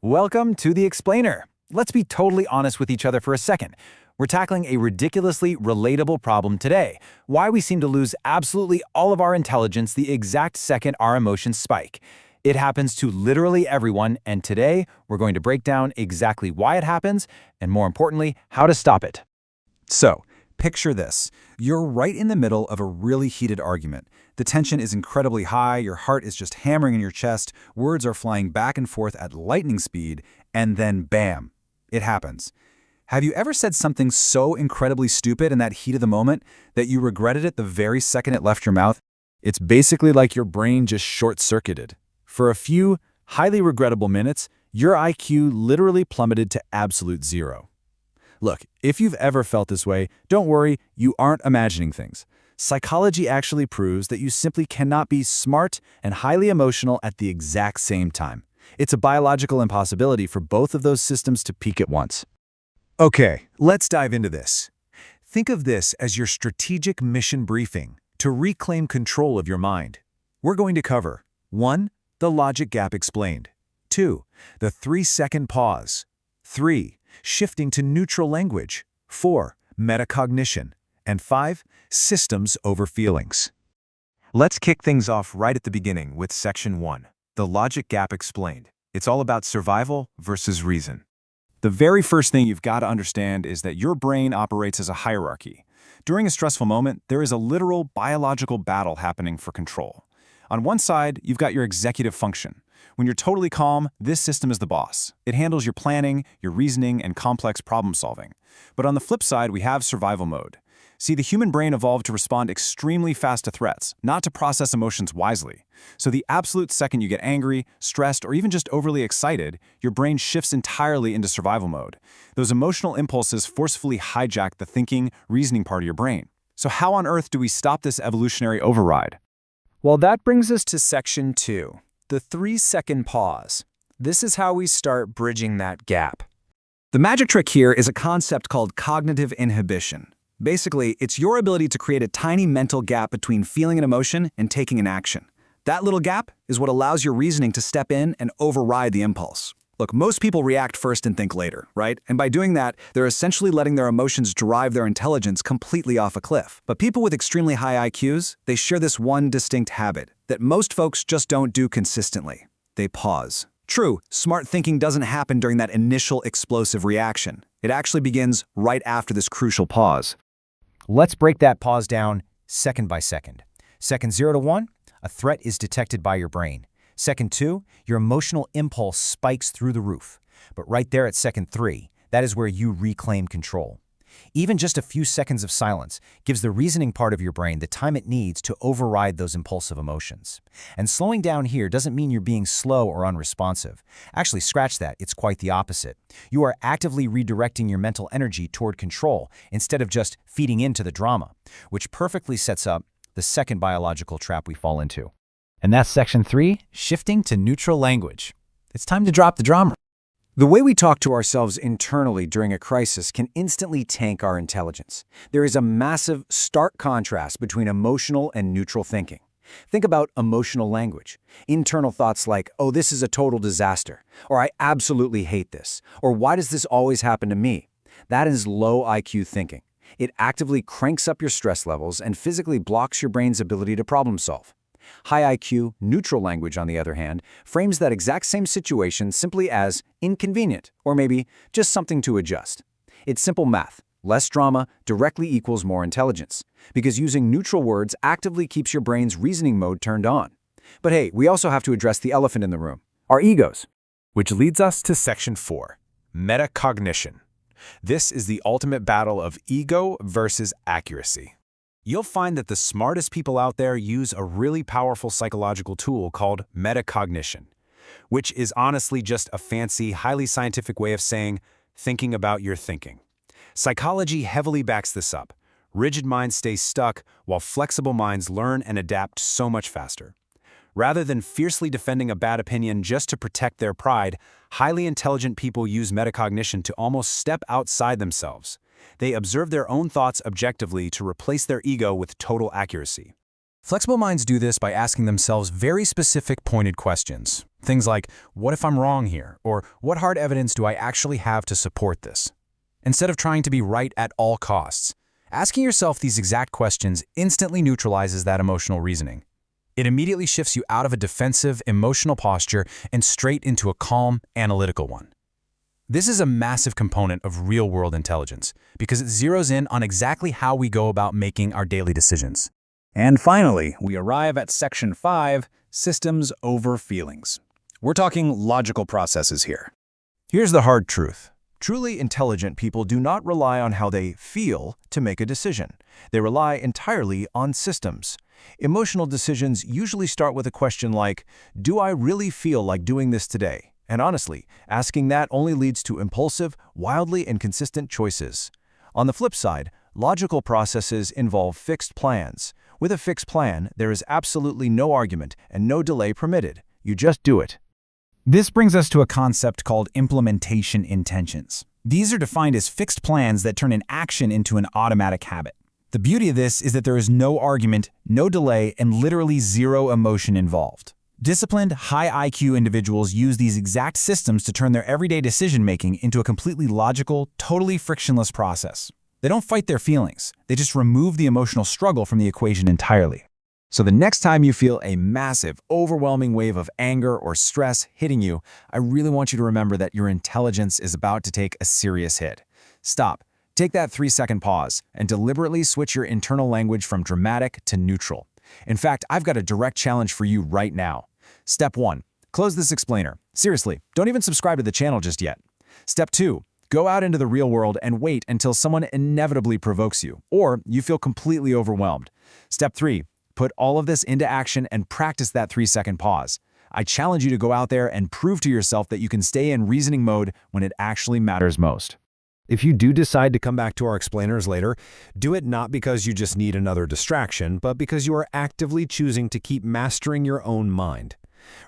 Welcome to The Explainer. Let's be totally honest with each other for a second. We're tackling a ridiculously relatable problem today: why we seem to lose absolutely all of our intelligence the exact second our emotions spike. It happens to literally everyone, and today we're going to break down exactly why it happens and, more importantly, how to stop it. So, picture this. You're right in the middle of a really heated argument. The tension is incredibly high, your heart is just hammering in your chest, words are flying back and forth at lightning speed, and then bam, it happens. Have you ever said something so incredibly stupid in that heat of the moment that you regretted it the very second it left your mouth? It's basically like your brain just short-circuited. For a few highly regrettable minutes, your IQ literally plummeted to absolute zero. Look, if you've ever felt this way, don't worry, you aren't imagining things. Psychology actually proves that you simply cannot be smart and highly emotional at the exact same time. It's a biological impossibility for both of those systems to peak at once. Okay, let's dive into this. Think of this as your strategic mission briefing to reclaim control of your mind. We're going to cover 1. The logic gap explained. 2. The 3-second pause. 3. Shifting to neutral language. 4. Metacognition. And 5. Systems over feelings. Let's kick things off right at the beginning with Section 1. The logic gap explained. It's all about survival versus reason. The very first thing you've got to understand is that your brain operates as a hierarchy. During a stressful moment, there is a literal biological battle happening for control. On one side, you've got your executive function. When you're totally calm, this system is the boss. It handles your planning, your reasoning, and complex problem solving. But on the flip side, we have survival mode. See, the human brain evolved to respond extremely fast to threats, not to process emotions wisely. So the absolute second you get angry, stressed, or even just overly excited, your brain shifts entirely into survival mode. Those emotional impulses forcefully hijack the thinking, reasoning part of your brain. So how on earth do we stop this evolutionary override? Well, that brings us to Section 2, the 3-second pause. This is how we start bridging that gap. The magic trick here is a concept called cognitive inhibition. Basically, it's your ability to create a tiny mental gap between feeling an emotion and taking an action. That little gap is what allows your reasoning to step in and override the impulse. Look, most people react first and think later, right? And by doing that, they're essentially letting their emotions drive their intelligence completely off a cliff. But people with extremely high IQs, they share this one distinct habit that most folks just don't do consistently. They pause. True, smart thinking doesn't happen during that initial explosive reaction. It actually begins right after this crucial pause. Let's break that pause down second by second. Second 0 to 1, a threat is detected by your brain. Second 2, your emotional impulse spikes through the roof. But right there at second 3, that is where you reclaim control. Even just a few seconds of silence gives the reasoning part of your brain the time it needs to override those impulsive emotions. And slowing down here doesn't mean you're being slow or unresponsive. Actually, scratch that, it's quite the opposite. You are actively redirecting your mental energy toward control instead of just feeding into the drama, which perfectly sets up the second biological trap we fall into. And that's Section 3, shifting to neutral language. It's time to drop the drama. The way we talk to ourselves internally during a crisis can instantly tank our intelligence. There is a massive, stark contrast between emotional and neutral thinking. Think about emotional language. Internal thoughts like, oh, this is a total disaster, or I absolutely hate this, or why does this always happen to me? That is low IQ thinking. It actively cranks up your stress levels and physically blocks your brain's ability to problem solve. High IQ, neutral language, on the other hand, frames that exact same situation simply as inconvenient, or maybe just something to adjust. It's simple math. Less drama directly equals more intelligence, because using neutral words actively keeps your brain's reasoning mode turned on. But hey, we also have to address the elephant in the room, our egos. Which leads us to Section 4, metacognition. This is the ultimate battle of ego versus accuracy. You'll find that the smartest people out there use a really powerful psychological tool called metacognition, which is honestly just a fancy, highly scientific way of saying thinking about your thinking. Psychology heavily backs this up. Rigid minds stay stuck, while flexible minds learn and adapt so much faster. Rather than fiercely defending a bad opinion just to protect their pride, highly intelligent people use metacognition to almost step outside themselves. They observe their own thoughts objectively to replace their ego with total accuracy. Flexible minds do this by asking themselves very specific, pointed questions. Things like, what if I'm wrong here? Or what hard evidence do I actually have to support this? Instead of trying to be right at all costs, asking yourself these exact questions instantly neutralizes that emotional reasoning. It immediately shifts you out of a defensive, emotional posture and straight into a calm, analytical one. This is a massive component of real-world intelligence because it zeroes in on exactly how we go about making our daily decisions. And finally, we arrive at Section 5, Systems over Feelings. We're talking logical processes here. Here's the hard truth. Truly intelligent people do not rely on how they feel to make a decision. They rely entirely on systems. Emotional decisions usually start with a question like, do I really feel like doing this today? And honestly, asking that only leads to impulsive, wildly inconsistent choices. On the flip side, logical processes involve fixed plans. With a fixed plan, there is absolutely no argument and no delay permitted. You just do it. This brings us to a concept called implementation intentions. These are defined as fixed plans that turn an action into an automatic habit. The beauty of this is that there is no argument, no delay, and literally zero emotion involved. Disciplined, high IQ individuals use these exact systems to turn their everyday decision-making into a completely logical, totally frictionless process. They don't fight their feelings. They just remove the emotional struggle from the equation entirely. So the next time you feel a massive, overwhelming wave of anger or stress hitting you, I really want you to remember that your intelligence is about to take a serious hit. Stop, take that 3-second pause, and deliberately switch your internal language from dramatic to neutral. In fact, I've got a direct challenge for you right now. Step 1, close this explainer. Seriously, don't even subscribe to the channel just yet. Step 2, go out into the real world and wait until someone inevitably provokes you, or you feel completely overwhelmed. Step 3, put all of this into action and practice that 3-second pause. I challenge you to go out there and prove to yourself that you can stay in reasoning mode when it actually matters most. If you do decide to come back to our explainers later, do it not because you just need another distraction, but because you are actively choosing to keep mastering your own mind.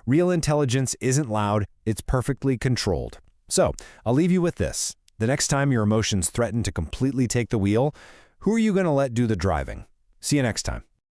Real intelligence isn't loud, it's perfectly controlled. So, I'll leave you with this. The next time your emotions threaten to completely take the wheel, who are you going to let do the driving? See you next time.